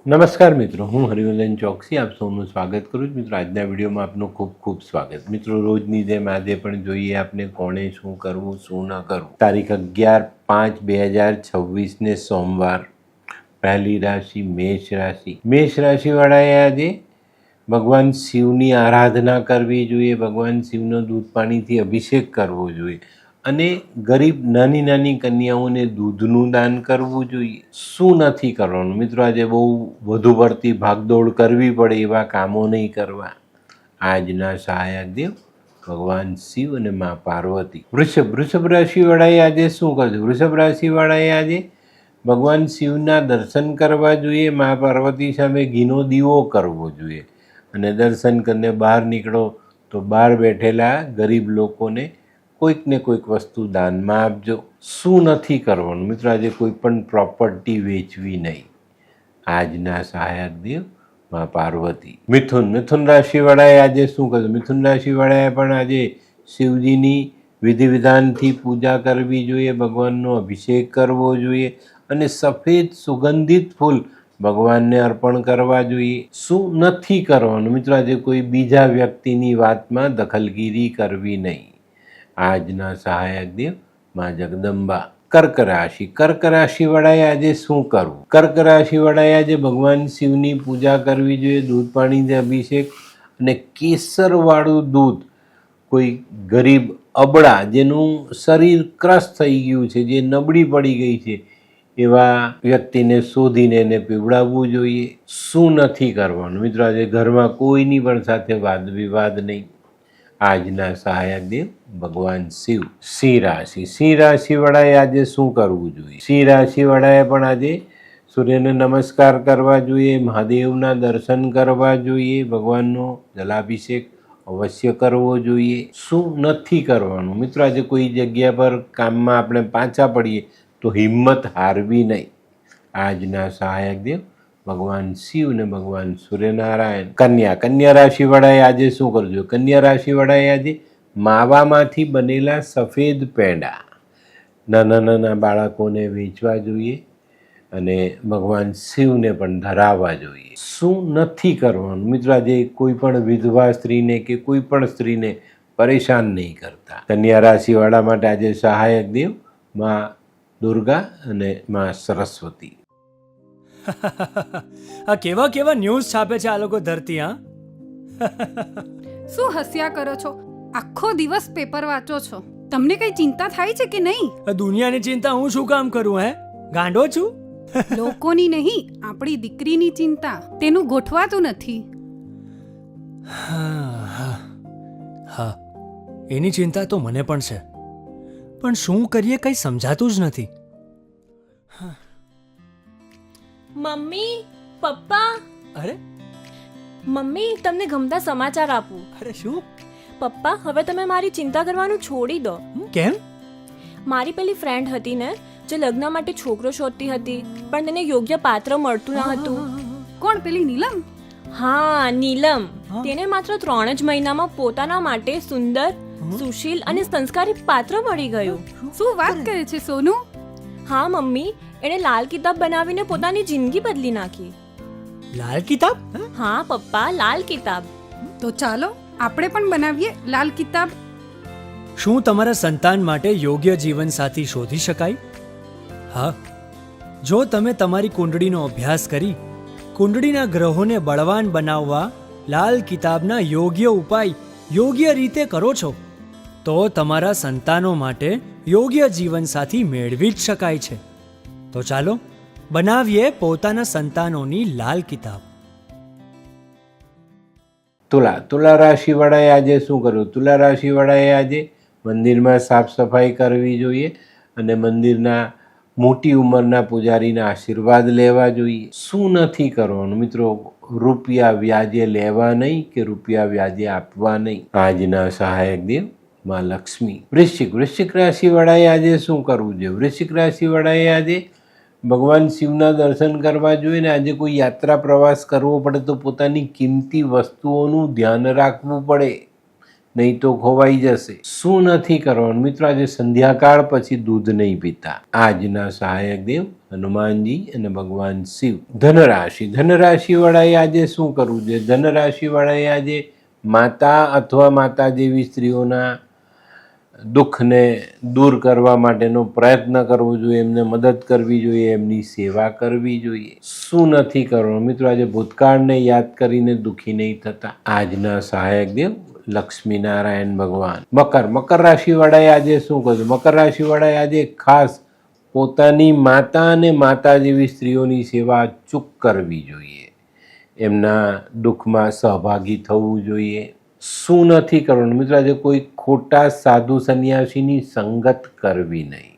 નમસ્કાર મિત્રો, હું હરિવર્ધન ચોકસી આપ સૌનું સ્વાગત કરું છું. મિત્રો, આજના વિડીયોમાં આપનું ખૂબ ખૂબ સ્વાગત. મિત્રો, રોજની જેમ આજે પણ જોઈએ આપણે કોણે શું કરવું શું ન કરવું. તારીખ 11/5/2026 સોમવાર. પહેલી રાશિ મેષ રાશિ. મેષ રાશિવાળાએ આજે ભગવાન શિવની આરાધના કરવી જોઈએ. ભગવાન શિવનો દૂધ પાણીથી અભિષેક કરવો જોઈએ અને ગરીબ નાની નાની કન્યાઓને દૂધનું દાન કરવું જોઈએ. શું નથી કરવાનું મિત્રો? આજે બહુ વધુ પડતી ભાગદોડ કરવી પડે એવા કામો નહીં કરવા. આજના સહાયક દેવ ભગવાન શિવ અને મા પાર્વતી. વૃષભ રાશિવાળાએ આજે શું કરવું? વૃષભ રાશિવાળાએ આજે ભગવાન શિવના દર્શન કરવા જોઈએ. મા પાર્વતી સામે ઘીનો દીવો કરવો જોઈએ અને દર્શન કરીને બહાર નીકળો તો બહાર બેઠેલા ગરીબ લોકોને કોઈક ને કોઈક વસ્તુ દાનમાં આપજો. શું નથી કરવાનું મિત્રો? આજે કોઈ પણ પ્રોપર્ટી વેચવી નહીં. આજના સહાયક દેવ મા પાર્વતી. મિથુન રાશિવાળાએ આજે શું કર્યું? મિથુન રાશિવાળાએ પણ આજે શિવજીની વિધિ વિધાનથી પૂજા કરવી જોઈએ. ભગવાનનો અભિષેક કરવો જોઈએ અને સફેદ સુગંધિત ફૂલ ભગવાનને અર્પણ કરવા જોઈએ. શું નથી કરવાનું મિત્રો? આજે કોઈ બીજા વ્યક્તિની વાતમાં દખલગીરી કરવી નહીં. આજના સહાયક દેવ મા જગદંબા. કર્ક રાશિવાળાએ આજે શું કરવું? કર્ક રાશિવાળાએ આજે ભગવાન શિવની પૂજા કરવી જોઈએ. દૂધ પાણીથી અભિષેક અને કેસરવાળું દૂધ કોઈ ગરીબ અબળા જેનું શરીર ક્રશ થઈ ગયું છે, જે નબળી પડી ગઈ છે એવા વ્યક્તિને શોધીને એને પીવડાવવું જોઈએ. શું નથી કરવાનું મિત્રો? આજે ઘરમાં કોઈની પણ સાથે વાદ વિવાદ નહીં. આજના સહાયક દેવ ભગવાન શિવ. સિંહ રાશિવાળાએ આજે શું કરવું જોઈએ? સિંહ રાશિવાળાએ પણ આજે સૂર્યને નમસ્કાર કરવા જોઈએ. મહાદેવના દર્શન કરવા જોઈએ. ભગવાનનો જલાભિષેક અવશ્ય કરવો જોઈએ. શું નથી કરવાનું મિત્રો? આજે કોઈ જગ્યા પર કામમાં આપણે પાછા પડીએ તો હિંમત હારવી નહીં. આજના સહાયક દેવ ભગવાન શિવ ને ભગવાન સૂર્યનારાયણ. કન્યા રાશિવાળાએ આજે શું કરજો? કન્યા રાશિવાળાએ આજે માવામાંથી બનેલા સફેદ પેંડા નાના બાળકોને વેચવા જોઈએ અને ભગવાન શિવને પણ ધરાવવા જોઈએ. શું નથી કરવાનું મિત્રો? આજે કોઈ પણ વિધવા સ્ત્રીને કે કોઈ પણ સ્ત્રીને પરેશાન નહીં કરતા. કન્યા રાશિવાળા માટે આજે સહાયક દેવ મા દુર્ગા અને મા સરસ્વતી. આ કેવા ન્યૂઝ છાપે છે આ લોકો ધરતી. હા, શું હસ્યા કરો છો? આખો દિવસ પેપર વાંચો છો. તમને કઈ ચિંતા થાય છે કે નહીં? દુનિયાની ચિંતા હું શું કામ કરું? ગાંડો છું? લોકોની નહીં, આપણી દીકરીની ચિંતા. તેનું ગોઠવાતું નથી. હા, એની ચિંતા તો મને પણ છે, પણ શું કરીએ કઈ સમજાતું જ નથી. મમ્મી, પપ્પા. અરે મમ્મી, તમને ગમતા સમાચાર આપું. અરે શું? પપ્પા, હવે તમે મારી ચિંતા કરવાનું છોડી દો. કેમ? મારી પેલી ફ્રેન્ડ હતી ને, જે લગ્ન માટે છોકરો શોધતી હતી પણ તેને યોગ્ય પાત્ર મળતું ન હતું. કોણ? પેલી નીલમ? હા, નીલમ. તેને માત્ર 3 જ મહિનામાં પોતાના માટે સુંદર, સુશીલ અને સંસ્કારી પાત્ર મળી ગયું. શું વાત કરે છે સોનુ? હા મમ્મી, એણે લાલ કિતાબ બનાવીને પોતાની જિંદગી બદલી નાખી. લાલ કિતાબ? હા પપ્પા, લાલ કિતાબ. તો ચાલો આપણે પણ બનાવીએ લાલ કિતાબ. શું તમારા સંતાન માટે યોગ્ય જીવનસાથી શોધી શકાય? હા, જો તમે તમારી કુંડળીનો અભ્યાસ કરી કુંડળીના ગ્રહોને બળવાન બનાવવા લાલ કિતાબના યોગ્ય ઉપાય યોગ્ય રીતે કરો છો તો તમારા સંતાનો માટે યોગ્ય જીવનસાથી મેળવી જ શકાય છે. તો ચાલો બનાવીએ પોતાના સંતાનોની લાલ કિતાબ. તુલા રાશિવાળાએ આજે શું કરવું? તુલા રાશિવાળાએ આજે મંદિરમાં સાફ સફાઈ કરવી જોઈએ અને મંદિરના મોટી ઉંમરના પૂજારીના આશીર્વાદ લેવા જોઈએ. શું નથી કરવાનું મિત્રો? રૂપિયા વ્યાજે લેવા નહીં કે રૂપિયા વ્યાજે આપવા નહીં. આજના સહાયક દેવ માં લક્ષ્મી. વૃશ્ચિક રાશિવાળાએ આજે શું કરવું જોઈએ? વૃશ્ચિક રાશિવાળાએ આજે ભગવાન શિવના દર્શન કરવા જોઈએ ને આજે કોઈ યાત્રા પ્રવાસ કરવો પડે તો પોતાની કિંમતી વસ્તુઓનું ધ્યાન રાખવું પડે. નહીં તો ખોવાઈ જશે. શું નથી કરવાનું મિત્રો? આજે સંધ્યાકાળ પછી દૂધ નહીં પીતા. આજના સહાયક દેવ હનુમાનજી અને ભગવાન શિવ. ધનરાશિ વાળાએ આજે શું કરવું જોઈએ? ધનરાશિ વાળાએ આજે માતા અથવા માતા જેવી સ્ત્રીઓના દુઃખને દૂર કરવા માટેનો પ્રયત્ન કરવો જોઈએ, એમને મદદ કરવી જોઈએ, એમની સેવા કરવી જોઈએ. શું નથી કરવાનું મિત્રો? આજે ભૂતકાળને યાદ કરીને દુઃખી નહીં થતા. આજના સહાયક દેવ લક્ષ્મીનારાયણ ભગવાન. મકર રાશિવાળાએ આજે શું કરવું? મકર રાશિવાળાએ આજે ખાસ પોતાની માતા અને માતા જેવી સ્ત્રીઓની સેવા અચૂક કરવી જોઈએ, એમના દુઃખમાં સહભાગી થવું જોઈએ. શું નથી કરવાનું મિત્રો? આજે કોઈ ખોટા સાધુ સંન્યાસીની સંગત કરવી નહીં.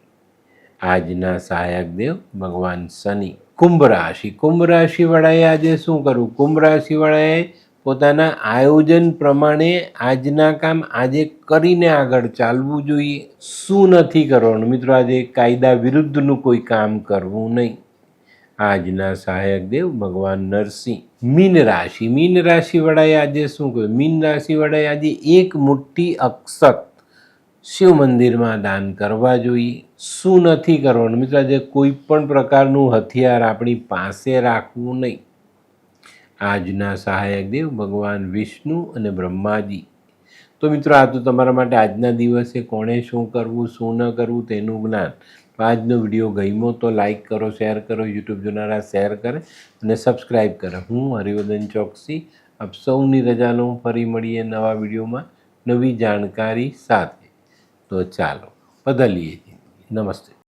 આજના સહાયક દેવ ભગવાન શનિ. કુંભ રાશિવાળાએ આજે શું કરવું? કુંભ રાશિવાળાએ પોતાના આયોજન પ્રમાણે આજના કામ આજે કરીને આગળ ચાલવું જોઈએ. શું નથી કરવાનું મિત્રો? આજે કાયદા વિરુદ્ધનું કોઈ કામ કરવું નહીં. આજના સહાયક દેવ ભગવાન નરસિંહ. મીન રાશિવાળાએ આજે શું કર્યું? મીન રાશિવાળાએ આજે એક મુઠ્ઠી અક્ષત શિવ મંદિરમાં દાન કરવા જોઈએ. શું નથી કરવાનું મિત્રો? આજે કોઈ પણ પ્રકારનું હથિયાર આપણી પાસે રાખવું નહીં. આજના સહાયક દેવ ભગવાન વિષ્ણુ અને બ્રહ્માજી. તો મિત્રો, આ તો તમારા માટે આજના દિવસે કોણે શું કરવું, શું ન કરવું તેનું જ્ઞાન. આજનો વિડીયો ગમ્યો તો લાઈક કરો, શેર કરો, યુટ્યુબ જોનારા શેર કરે અને સબસ્ક્રાઈબ કરે. હું હરિવર્ધન ચોકસી આપ સૌની રજા લઉં. ફરી મળીએ નવા વિડીયોમાં નવી જાણકારી સાથે. તો ચાલો બદલીએ. નમસ્તે.